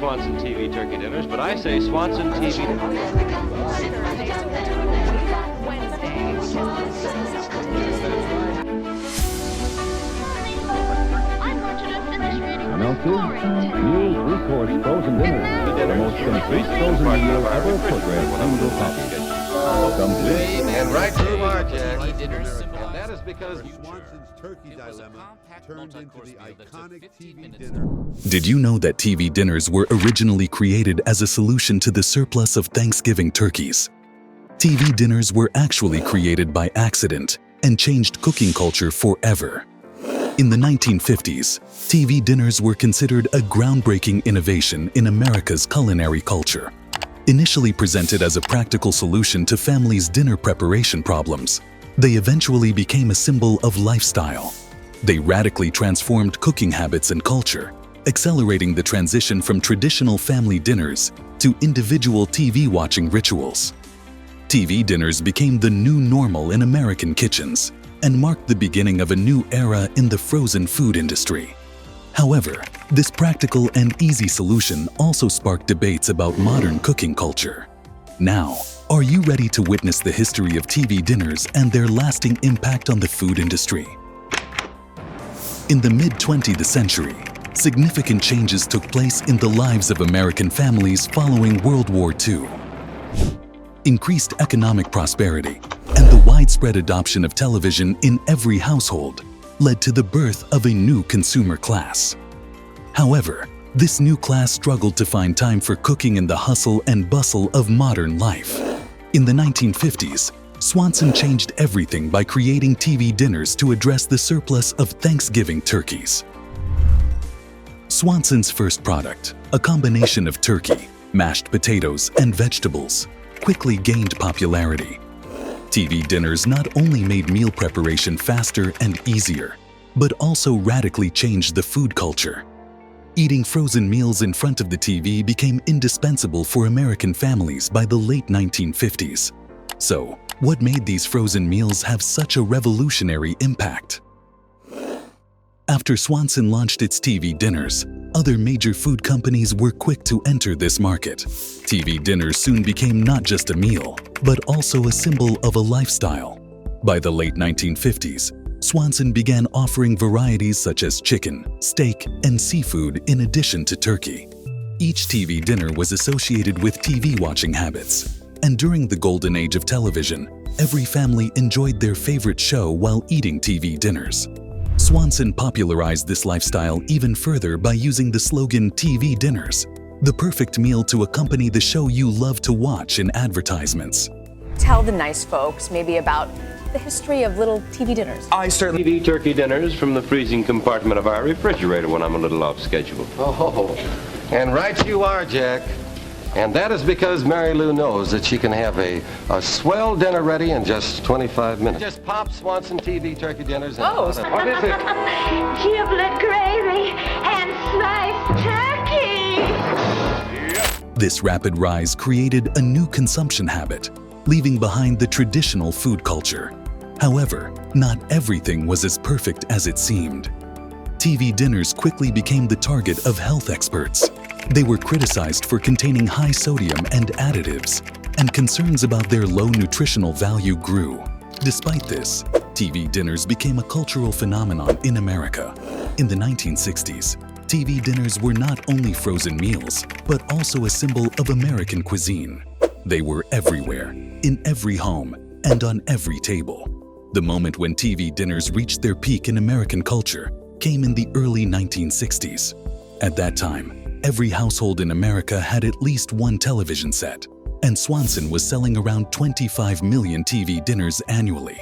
Swanson TV turkey dinners, but I say Swanson TV. Announces new three-course frozen dinner. The most complete frozen meal ever put in a single package. Complete And right through our Jack. And that is because Swanson's turkey dilemma turned into the iconic TV dinner. Did you know that TV dinners were originally created as a solution to the surplus of Thanksgiving turkeys? TV dinners were actually created by accident and changed cooking culture forever. In the 1950s, TV dinners were considered a groundbreaking innovation in America's culinary culture. Initially presented as a practical solution to families' dinner preparation problems, they eventually became a symbol of lifestyle. They radically transformed cooking habits and culture, accelerating the transition from traditional family dinners to individual TV watching rituals. TV dinners became the new normal in American kitchens and marked the beginning of a new era in the frozen food industry. However, this practical and easy solution also sparked debates about modern cooking culture. Now, are you ready to witness the history of TV dinners and their lasting impact on the food industry? In the mid-20th century, significant changes took place in the lives of American families following World War II. Increased economic prosperity and the widespread adoption of television in every household led to the birth of a new consumer class. However, this new class struggled to find time for cooking in the hustle and bustle of modern life. In the 1950s, Swanson changed everything by creating TV dinners to address the surplus of Thanksgiving turkeys. Swanson's first product, a combination of turkey, mashed potatoes, and vegetables, quickly gained popularity. TV dinners not only made meal preparation faster and easier, but also radically changed the food culture. Eating frozen meals in front of the TV became indispensable for American families by the late 1950s. So, what made these frozen meals have such a revolutionary impact? After Swanson launched its TV dinners, other major food companies were quick to enter this market. TV dinners soon became not just a meal, but also a symbol of a lifestyle. By the late 1950s, Swanson began offering varieties such as chicken, steak, and seafood in addition to turkey. Each TV dinner was associated with TV watching habits, and during the golden age of television, every family enjoyed their favorite show while eating TV dinners. Swanson popularized this lifestyle even further by using the slogan TV dinners, the perfect meal to accompany the show you love to watch in advertisements. Tell the nice folks maybe about the history of little TV dinners. I certainly eat turkey dinners from the freezing compartment of our refrigerator when I'm a little off schedule. Oh, and right you are, Jack. And that is because Mary Lou knows that she can have a swell dinner ready in just 25 minutes. Just pop Swanson TV turkey dinners. And Oh, what is it? Giblet gravy and sliced turkey. This rapid rise created a new consumption habit, leaving behind the traditional food culture. However, not everything was as perfect as it seemed. TV dinners quickly became the target of health experts. They were criticized for containing high sodium and additives, and concerns about their low nutritional value grew. Despite this, TV dinners became a cultural phenomenon in America. In the 1960s, TV dinners were not only frozen meals, but also a symbol of American cuisine. They were everywhere, in every home, and on every table. The moment when TV dinners reached their peak in American culture came in the early 1960s. At that time, every household in America had at least one television set, and Swanson was selling around 25 million TV dinners annually.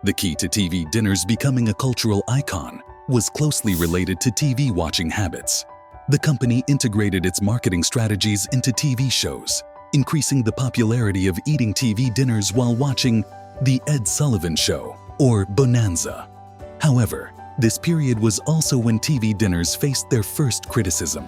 The key to TV dinners becoming a cultural icon was closely related to TV watching habits. The company integrated its marketing strategies into TV shows, increasing the popularity of eating TV dinners while watching The Ed Sullivan Show or Bonanza. However, this period was also when TV dinners faced their first criticism.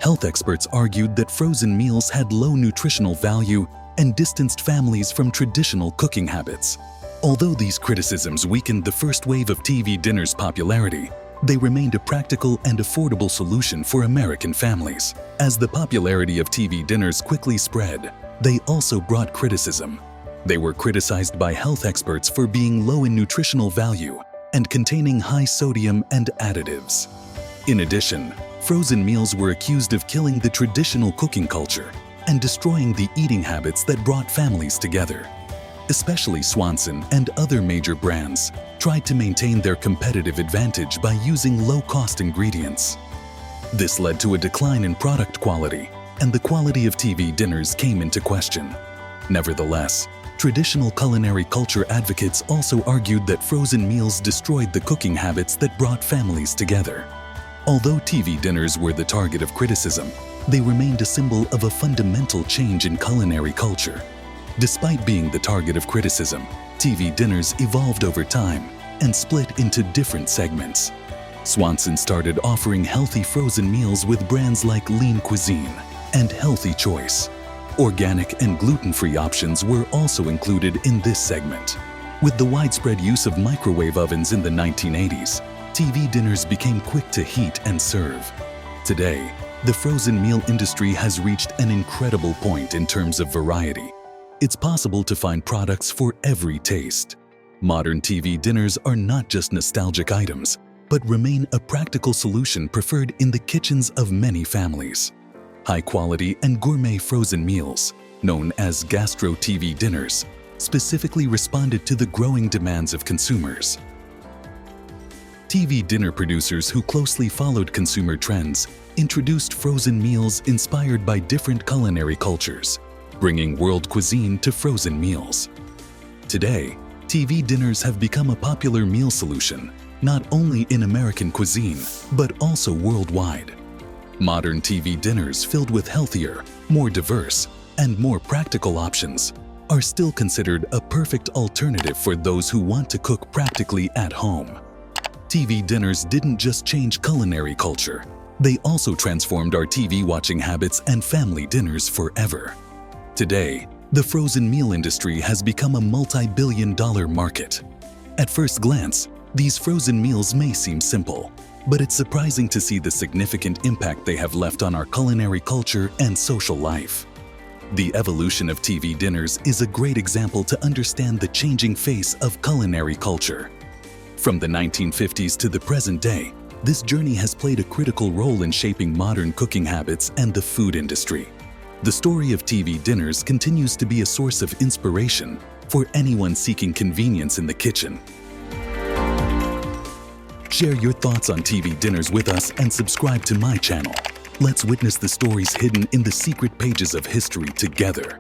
Health experts argued that frozen meals had low nutritional value and distanced families from traditional cooking habits. Although these criticisms weakened the first wave of TV dinners' popularity, they remained a practical and affordable solution for American families. As the popularity of TV dinners quickly spread, they also brought criticism. They were criticized by health experts for being low in nutritional value and containing high sodium and additives. In addition, frozen meals were accused of killing the traditional cooking culture and destroying the eating habits that brought families together. Especially Swanson and other major brands tried to maintain their competitive advantage by using low-cost ingredients. This led to a decline in product quality, and the quality of TV dinners came into question. Nevertheless, traditional culinary culture advocates also argued that frozen meals destroyed the cooking habits that brought families together. Although TV dinners were the target of criticism, they remained a symbol of a fundamental change in culinary culture. Despite being the target of criticism, TV dinners evolved over time and split into different segments. Swanson started offering healthy frozen meals with brands like Lean Cuisine and Healthy Choice. Organic and gluten-free options were also included in this segment. With the widespread use of microwave ovens in the 1980s, TV dinners became quick to heat and serve. Today, the frozen meal industry has reached an incredible point in terms of variety. It's possible to find products for every taste. Modern TV dinners are not just nostalgic items, but remain a practical solution preferred in the kitchens of many families. High-quality and gourmet frozen meals, known as gastro TV dinners, specifically responded to the growing demands of consumers. TV dinner producers who closely followed consumer trends introduced frozen meals inspired by different culinary cultures, bringing world cuisine to frozen meals. Today, TV dinners have become a popular meal solution, not only in American cuisine, but also worldwide. Modern TV dinners filled with healthier, more diverse, and more practical options are still considered a perfect alternative for those who want to cook practically at home. TV dinners didn't just change culinary culture, they also transformed our TV watching habits and family dinners forever. Today, the frozen meal industry has become a multi-billion-dollar market. At first glance, these frozen meals may seem simple, but it's surprising to see the significant impact they have left on our culinary culture and social life. The evolution of TV dinners is a great example to understand the changing face of culinary culture. From the 1950s to the present day, this journey has played a critical role in shaping modern cooking habits and the food industry. The story of TV dinners continues to be a source of inspiration for anyone seeking convenience in the kitchen. Share your thoughts on TV dinners with us and subscribe to my channel. Let's witness the stories hidden in the secret pages of history together.